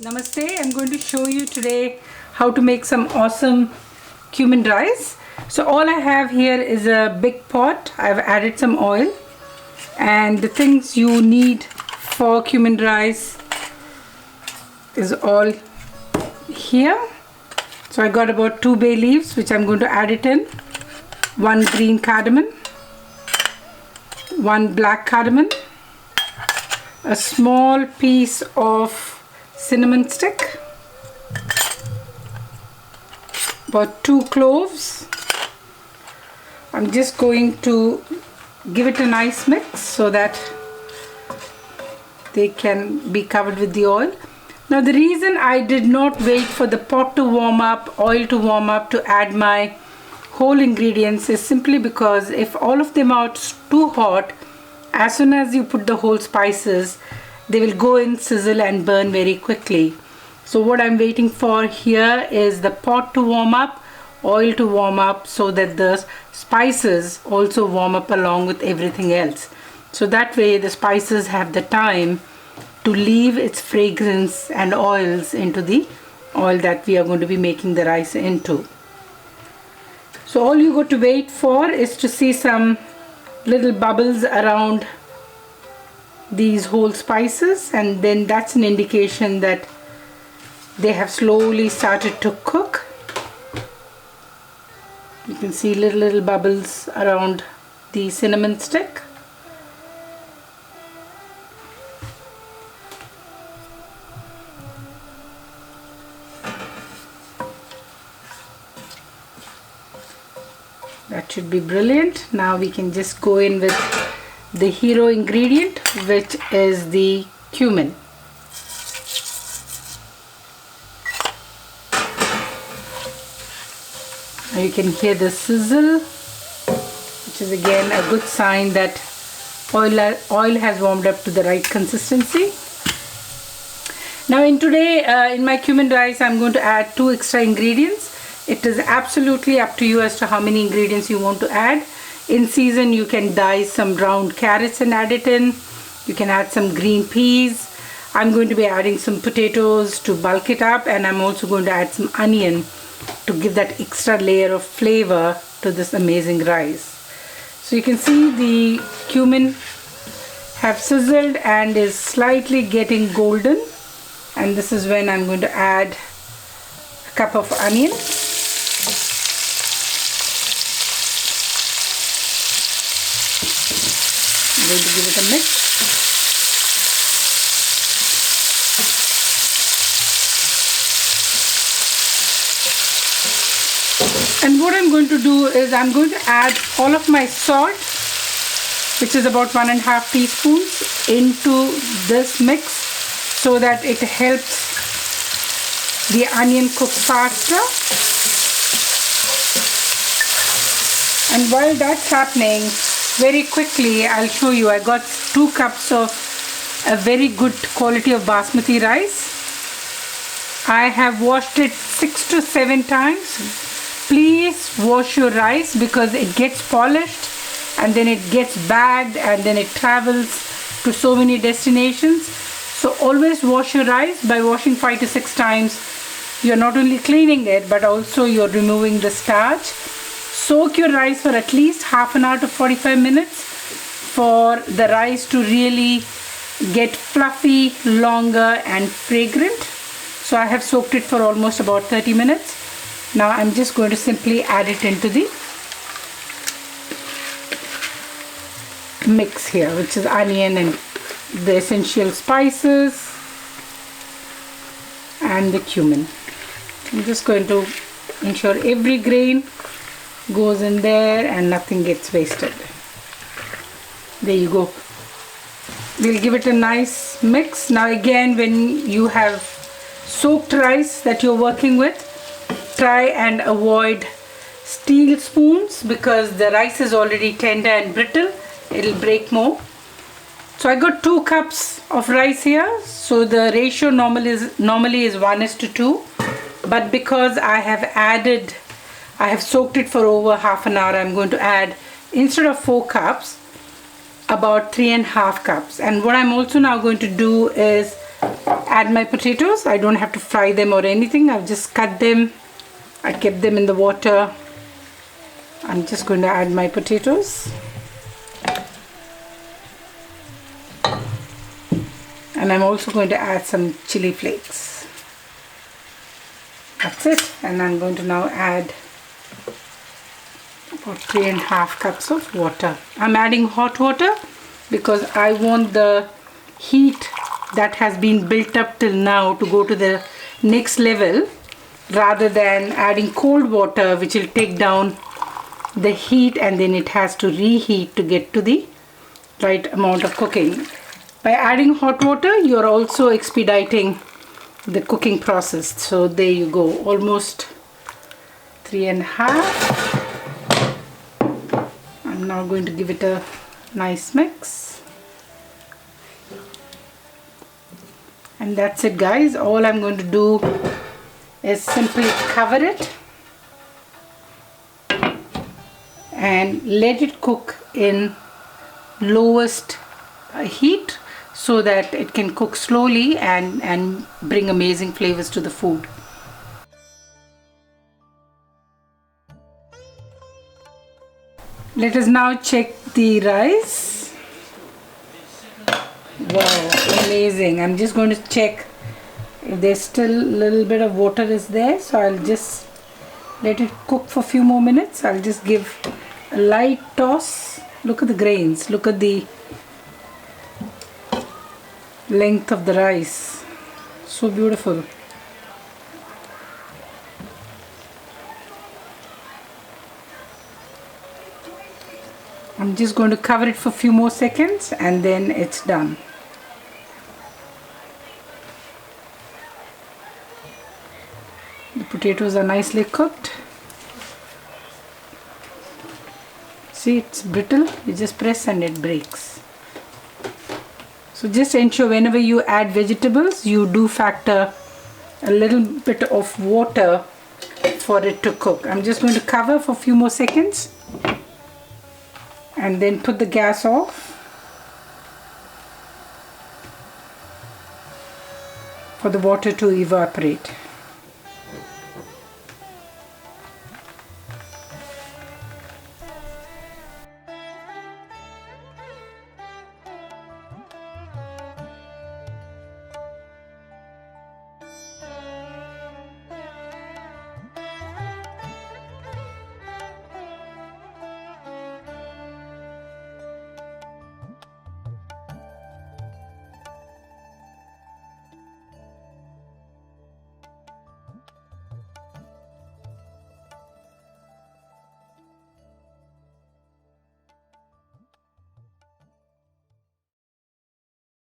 Namaste. I'm going to show you today how to make some awesome cumin rice. So all I have here is a big pot. I've added some oil, and the things you need for cumin rice is all here. So I got about 2 bay leaves, which I'm going to add it in, 1 green cardamom, 1 black cardamom, a small piece of cinnamon stick, about 2 cloves. I'm just going to give it a nice mix so that they can be covered with the oil. Now the reason I did not wait for the pot to warm up, oil to warm up to add my whole ingredients is simply because if all of them are too hot, as soon as you put the whole spices, they will go in, sizzle and burn very quickly. So what I'm waiting for here is the pot to warm up, oil to warm up, so that the spices also warm up along with everything else. So that way the spices have the time to leave its fragrance and oils into the oil that we are going to be making the rice into. So all you got to wait for is to see some little bubbles around these whole spices, and then that's an indication that they have slowly started to cook. You can see little bubbles around the cinnamon stick. That should be brilliant. Now we can just go in with the hero ingredient, which is the cumin. Now you can hear the sizzle, which is again a good sign that oil has warmed up to the right consistency. Now in my cumin rice, I'm going to add 2 extra ingredients. It is absolutely up to you as to how many ingredients you want to add. In season, you can dice some round carrots and add it in. You can add some green peas. I'm going to be adding some potatoes to bulk it up, and I'm also going to add some onion to give that extra layer of flavor to this amazing rice. So you can see the cumin have sizzled and is slightly getting golden, and this is when I'm going to add a cup of onion. I'm going to give it a mix. And what I'm going to do is I'm going to add all of my salt, which is about 1.5 teaspoons, into this mix so that it helps the onion cook faster. And while that's happening, very quickly I'll show you, I got 2 cups of a very good quality of basmati rice. I have washed it 6 to 7 times. Please wash your rice because it gets polished and then it gets bagged and then it travels to so many destinations. So always wash your rice. By washing 5 to 6 times, you're not only cleaning it but also you're removing the starch. Soak your rice for at least half an hour to 45 minutes for the rice to really get fluffy, longer and fragrant. So I have soaked it for almost about 30 minutes. Now I'm just going to simply add it into the mix here, which is onion and the essential spices and the cumin. I'm just going to ensure every grain goes in there and nothing gets wasted. There you go. We'll give it a nice mix. Now again, when you have soaked rice that you're working with, try and avoid steel spoons because the rice is already tender and brittle. It'll break more. So I got 2 cups of rice here. So the ratio normally is 1:2, but because I have soaked it for over half an hour, I'm going to add, instead of 4 cups, about 3.5 cups. And what I'm also now going to do is add my potatoes. I don't have to fry them or anything. I've just cut them. I kept them in the water. I'm just going to add my potatoes. And I'm also going to add some chili flakes. That's it. And I'm going to now add about 3.5 cups of water. I'm adding hot water because I want the heat that has been built up till now to go to the next level, rather than adding cold water which will take down the heat and then it has to reheat to get to the right amount of cooking. By adding hot water, you're also expediting the cooking process. So there you go, almost 3.5. I'm now going to give it a nice mix. And that's it, guys. All I'm going to do is simply cover it and let it cook in lowest heat so that it can cook slowly and bring amazing flavors to the food. Let us now check the rice. Wow, amazing. I'm just going to check if there's still a little bit of water is there, so I'll just let it cook for a few more minutes. I'll just give a light toss. Look at the grains, look at the length of the rice, so beautiful. I'm just going to cover it for a few more seconds and then it's done. The potatoes are nicely cooked. See, it's brittle. You just press and it breaks. So just ensure whenever you add vegetables, you do factor a little bit of water for it to cook. I'm just going to cover for a few more seconds and then put the gas off for the water to evaporate.